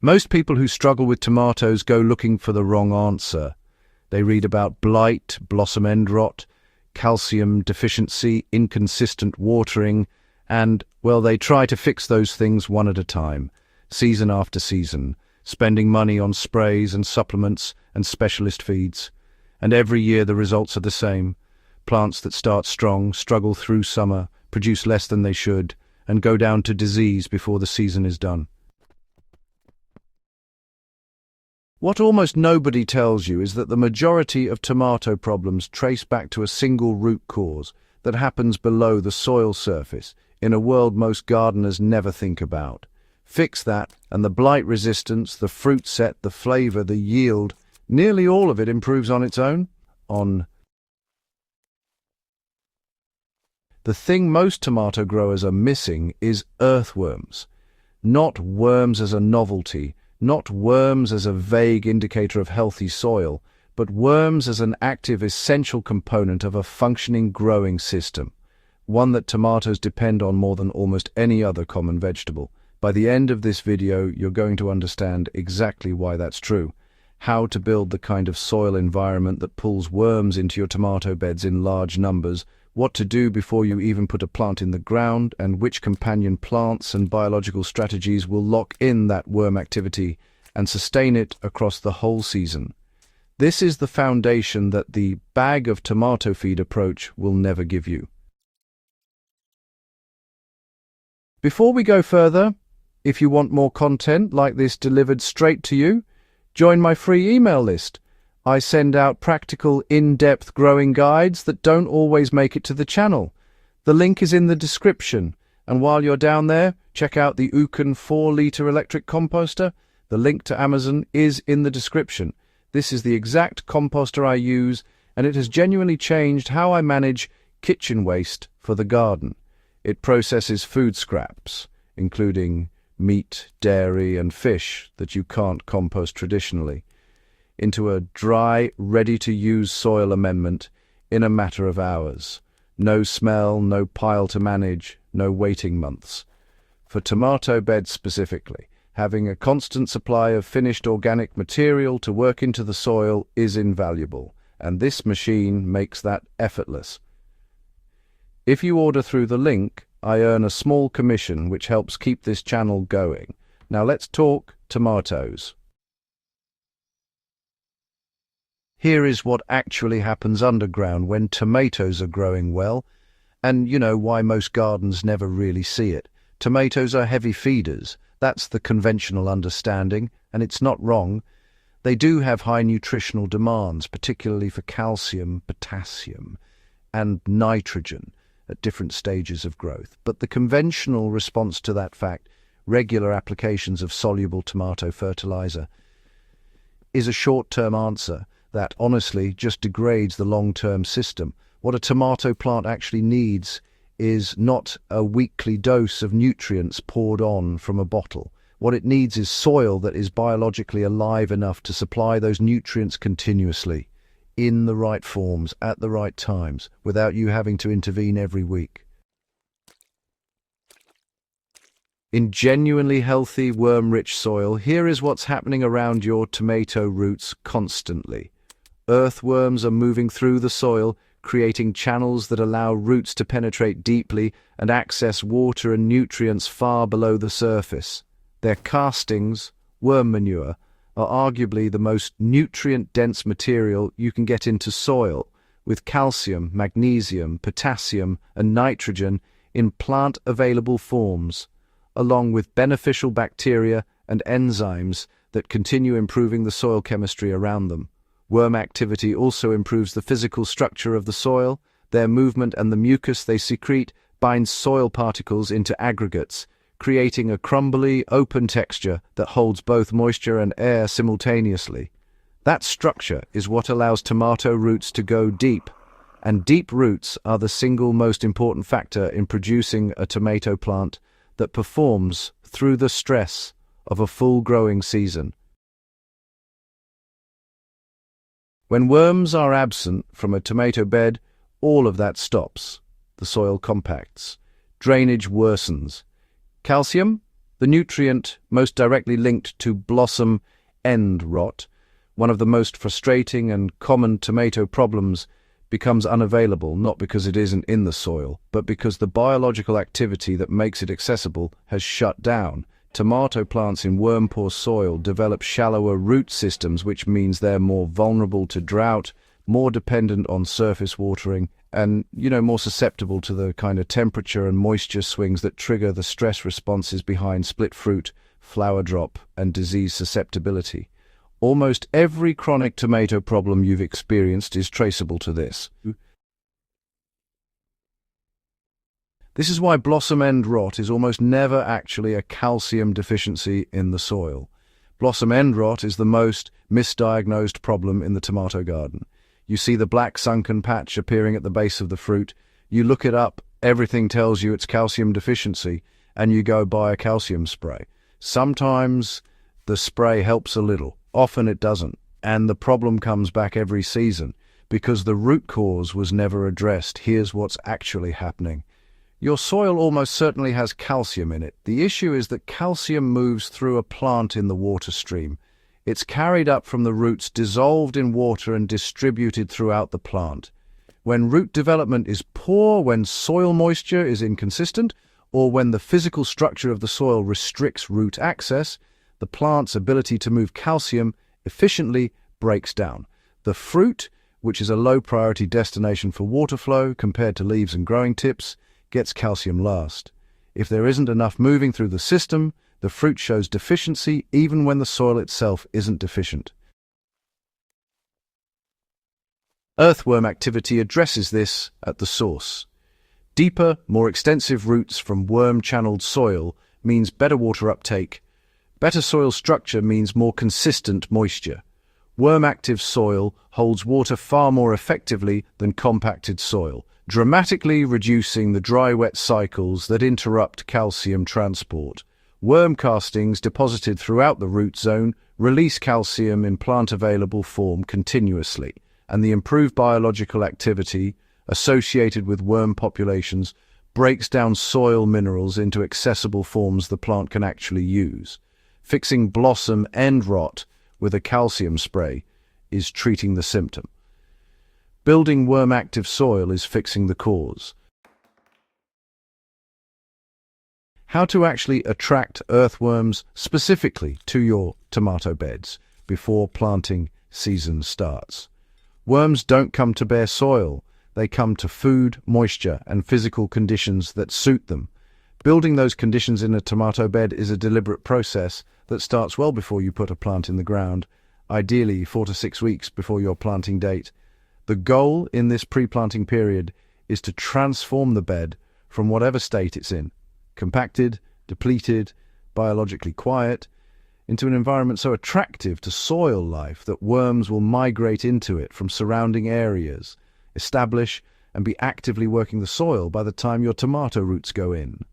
Most people who struggle with tomatoes go looking for the wrong answer. They read about blight, blossom end rot, calcium deficiency, inconsistent watering, and, well, they try to fix those things one at a time, season after season, spending money on sprays and supplements and specialist feeds. And every year the results are the same. Plants that start strong, struggle through summer, produce less than they should, and go down to disease before the season is done. What almost nobody tells you is that the majority of tomato problems trace back to a single root cause that happens below the soil surface, in a world most gardeners never think about. Fix that, and the blight resistance, the fruit set, the flavor, the yield, nearly all of it improves on its own. The thing most tomato growers are missing is earthworms. Not worms as a novelty, not worms as a vague indicator of healthy soil, but worms as an active, essential component of a functioning growing system, one that tomatoes depend on more than almost any other common vegetable. By the end of this video, you're going to understand exactly why that's true, how to build the kind of soil environment that pulls worms into your tomato beds in large numbers, what to do before you even put a plant in the ground, and which companion plants and biological strategies will lock in that worm activity and sustain it across the whole season. This is the foundation that the bag of tomato feed approach will never give you. Before we go further, if you want more content like this delivered straight to you, join my free email list. I send out practical, in-depth growing guides that don't always make it to the channel. The link is in the description, and while you're down there, check out the Ouken 4-litre electric composter. The link to Amazon is in the description. This is the exact composter I use, and it has genuinely changed how I manage kitchen waste for the garden. It processes food scraps, including meat, dairy, and fish that you can't compost traditionally, into a dry, ready-to-use soil amendment in a matter of hours. No smell, no pile to manage, no waiting months. For tomato beds specifically, having a constant supply of finished organic material to work into the soil is invaluable, and this machine makes that effortless. If you order through the link, I earn a small commission which helps keep this channel going. Now let's talk tomatoes. Here is what actually happens underground when tomatoes are growing well, and you know why most gardens never really see it. Tomatoes are heavy feeders. That's the conventional understanding, and it's not wrong. They do have high nutritional demands, particularly for calcium, potassium, and nitrogen at different stages of growth. But the conventional response to that fact, regular applications of soluble tomato fertilizer, is a short-term answer that honestly just degrades the long-term system. What a tomato plant actually needs is not a weekly dose of nutrients poured on from a bottle. What it needs is soil that is biologically alive enough to supply those nutrients continuously, in the right forms, at the right times, without you having to intervene every week. In genuinely healthy, worm-rich soil, here is what's happening around your tomato roots constantly. Earthworms are moving through the soil, creating channels that allow roots to penetrate deeply and access water and nutrients far below the surface. Their castings, worm manure, are arguably the most nutrient-dense material you can get into soil, with calcium, magnesium, potassium, and nitrogen in plant-available forms, along with beneficial bacteria and enzymes that continue improving the soil chemistry around them. Worm activity also improves the physical structure of the soil. Their movement and the mucus they secrete binds soil particles into aggregates, creating a crumbly, open texture that holds both moisture and air simultaneously. That structure is what allows tomato roots to go deep, and deep roots are the single most important factor in producing a tomato plant that performs through the stress of a full growing season. When worms are absent from a tomato bed, all of that stops. The soil compacts. Drainage worsens. Calcium? The nutrient most directly linked to blossom end rot, one of the most frustrating and common tomato problems, becomes unavailable not because it isn't in the soil, but because the biological activity that makes it accessible has shut down. Tomato plants in worm-poor soil develop shallower root systems, which means they're more vulnerable to drought, more dependent on surface watering, and, more susceptible to the kind of temperature and moisture swings that trigger the stress responses behind split fruit, flower drop, and disease susceptibility. Almost every chronic tomato problem you've experienced is traceable to this. This is why blossom end rot is almost never actually a calcium deficiency in the soil. Blossom end rot is the most misdiagnosed problem in the tomato garden. You see the black sunken patch appearing at the base of the fruit, you look it up, everything tells you it's calcium deficiency, and you go buy a calcium spray. Sometimes the spray helps a little, often it doesn't, and the problem comes back every season because the root cause was never addressed. Here's what's actually happening. Your soil almost certainly has calcium in it. The issue is that calcium moves through a plant in the water stream. It's carried up from the roots, dissolved in water and distributed throughout the plant. When root development is poor, when soil moisture is inconsistent, or when the physical structure of the soil restricts root access, the plant's ability to move calcium efficiently breaks down. The fruit, which is a low-priority destination for water flow compared to leaves and growing tips, gets calcium last. If there isn't enough moving through the system, the fruit shows deficiency even when the soil itself isn't deficient. Earthworm activity addresses this at the source. Deeper, more extensive roots from worm-channeled soil means better water uptake. Better soil structure means more consistent moisture. Worm-active soil holds water far more effectively than compacted soil, dramatically reducing the dry-wet cycles that interrupt calcium transport. Worm castings deposited throughout the root zone release calcium in plant-available form continuously, and the improved biological activity associated with worm populations breaks down soil minerals into accessible forms the plant can actually use. Fixing blossom end rot with a calcium spray is treating the symptom. Building worm-active soil is fixing the cause. How to actually attract earthworms specifically to your tomato beds before planting season starts. Worms don't come to bare soil. They come to food, moisture, and physical conditions that suit them. Building those conditions in a tomato bed is a deliberate process that starts well before you put a plant in the ground, ideally 4 to 6 weeks before your planting date. The goal in this pre-planting period is to transform the bed from whatever state it's in, compacted, depleted, biologically quiet, into an environment so attractive to soil life that worms will migrate into it from surrounding areas, establish and be actively working the soil by the time your tomato roots go in.